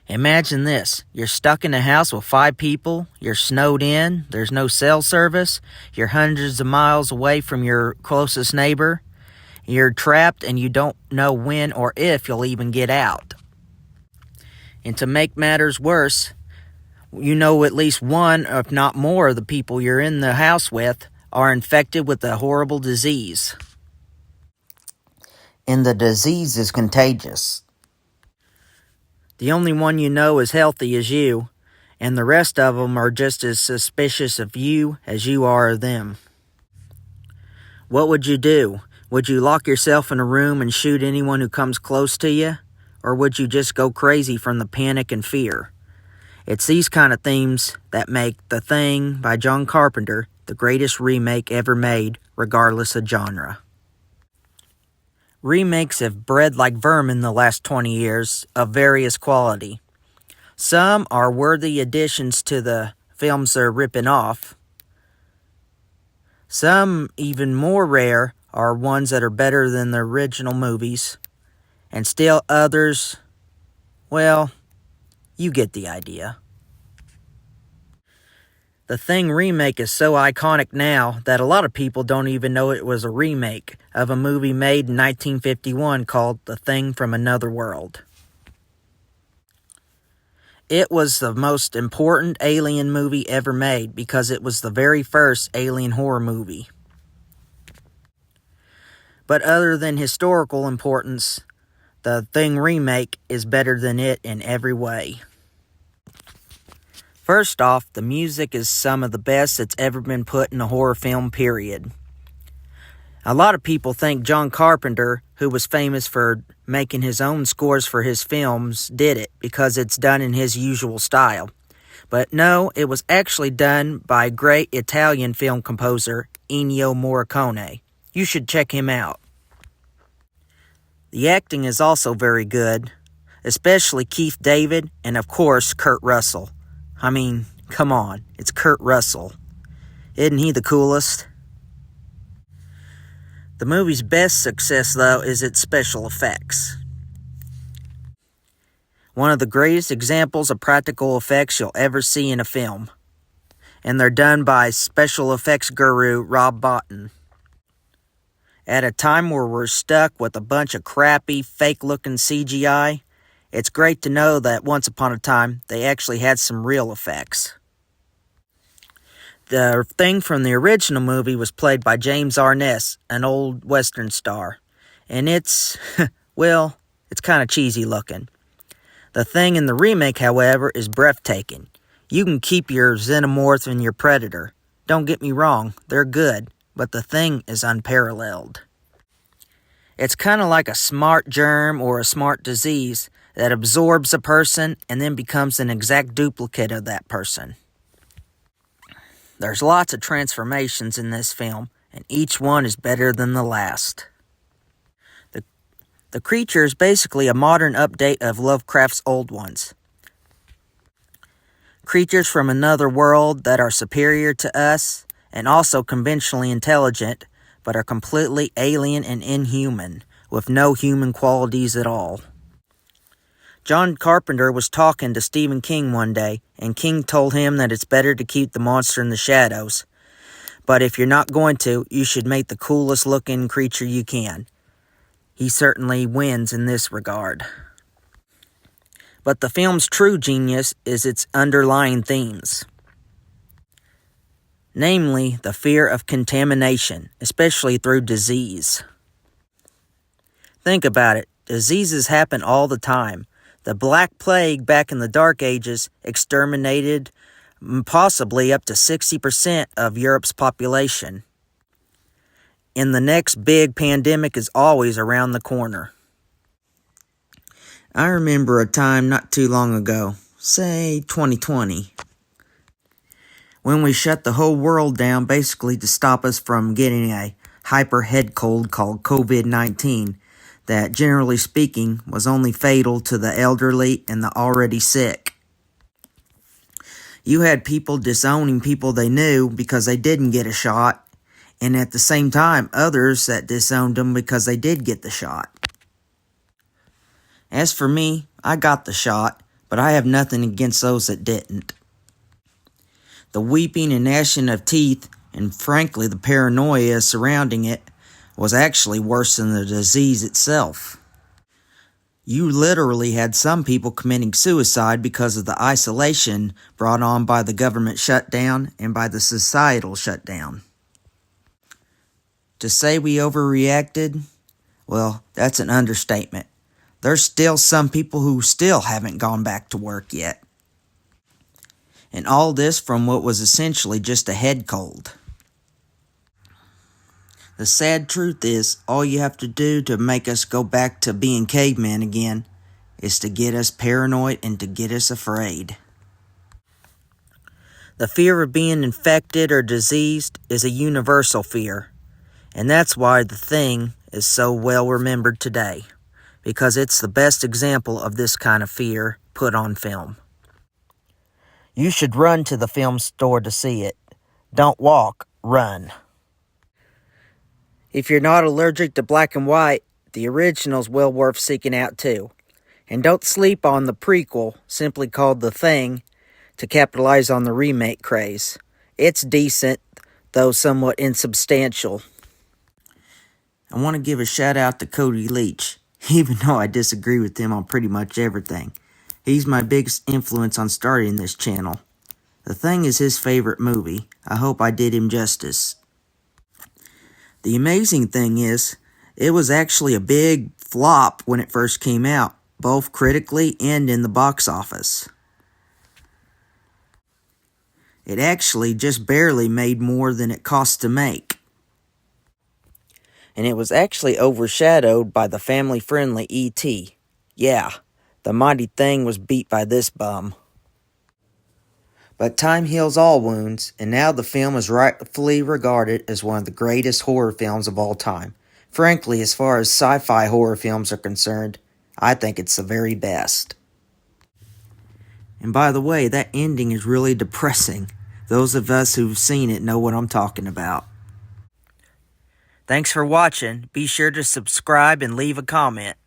Imagine this. You're stuck in a house with 5 people, you're snowed in, there's no cell service, you're hundreds of miles away from your closest neighbor, you're trapped and you don't know when or if you'll even get out. And to make matters worse, you know at least one, if not more, of the people you're in the house with are infected with a horrible disease. And the disease is contagious. The only one you know is healthy is you, and the rest of them are just as suspicious of you as you are of them. What would you do? Would you lock yourself in a room and shoot anyone who comes close to you? Or would you just go crazy from the panic and fear? It's these kind of themes that make The Thing by John Carpenter the greatest remake ever made, regardless of genre. Remakes have bred like vermin the last 20 years of various quality. Some are worthy additions to the films they're ripping off. Some, even more rare, are ones that are better than the original movies. And still others, well, you get the idea. The Thing remake is so iconic now that a lot of people don't even know it was a remake of a movie made in 1951 called The Thing from Another World. It was the most important alien movie ever made because it was the very first alien horror movie. But other than historical importance, The Thing remake is better than it in every way. First off, the music is some of the best that's ever been put in a horror film, period. A lot of people think John Carpenter, who was famous for making his own scores for his films, did it because it's done in his usual style. But no, it was actually done by great Italian film composer Ennio Morricone. You should check him out. The acting is also very good, especially Keith David and of course Kurt Russell. I mean, come on, it's Kurt Russell. Isn't he the coolest? The movie's best success, though, is its special effects. One of the greatest examples of practical effects you'll ever see in a film. And they're done by special effects guru Rob Bottin. At a time where we're stuck with a bunch of crappy, fake-looking CGI, it's great to know that once upon a time, they actually had some real effects. The Thing from the original movie was played by James Arness, an old Western star. And it's, well, it's kind of cheesy looking. The Thing in the remake, however, is breathtaking. You can keep your Xenomorph and your Predator. Don't get me wrong, they're good, but The Thing is unparalleled. It's kind of like a smart germ or a smart disease that absorbs a person and then becomes an exact duplicate of that person. There's lots of transformations in this film, and each one is better than the last. The creature is basically a modern update of Lovecraft's old ones. Creatures from another world that are superior to us, and also conventionally intelligent, but are completely alien and inhuman, with no human qualities at all. John Carpenter was talking to Stephen King one day, and King told him that it's better to keep the monster in the shadows. But if you're not going to, you should make the coolest looking creature you can. He certainly wins in this regard. But the film's true genius is its underlying themes. Namely, the fear of contamination, especially through disease. Think about it. Diseases happen all the time. The Black Plague back in the Dark Ages exterminated possibly up to 60% of Europe's population. And the next big pandemic is always around the corner. I remember a time not too long ago, say 2020, when we shut the whole world down basically to stop us from getting a hyper head cold called COVID-19. That, generally speaking, was only fatal to the elderly and the already sick. You had people disowning people they knew because they didn't get a shot, and at the same time, others that disowned them because they did get the shot. As for me, I got the shot, but I have nothing against those that didn't. The weeping and gnashing of teeth, and frankly the paranoia surrounding it, was actually worse than the disease itself. You literally had some people committing suicide because of the isolation brought on by the government shutdown and by the societal shutdown. To say we overreacted, well, that's an understatement. There's still some people who still haven't gone back to work yet. And all this from what was essentially just a head cold. The sad truth is, all you have to do to make us go back to being cavemen again is to get us paranoid and to get us afraid. The fear of being infected or diseased is a universal fear, and that's why The Thing is so well remembered today, because it's the best example of this kind of fear put on film. You should run to the film store to see it. Don't walk, run. If you're not allergic to black and white, the original's well worth seeking out too. And don't sleep on the prequel, simply called The Thing, to capitalize on the remake craze. It's decent, though somewhat insubstantial. I want to give a shout out to Cody Leach, even though I disagree with him on pretty much everything. He's my biggest influence on starting this channel. The Thing is his favorite movie. I hope I did him justice. The amazing thing is, it was actually a big flop when it first came out, both critically and in the box office. It actually just barely made more than it cost to make. And it was actually overshadowed by the family-friendly E.T. Yeah, the mighty Thing was beat by this bum. But time heals all wounds, and now the film is rightfully regarded as one of the greatest horror films of all time. Frankly, as far as sci-fi horror films are concerned, I think it's the very best. And by the way, that ending is really depressing. Those of us who've seen it know what I'm talking about. Thanks for watching. Be sure to subscribe and leave a comment.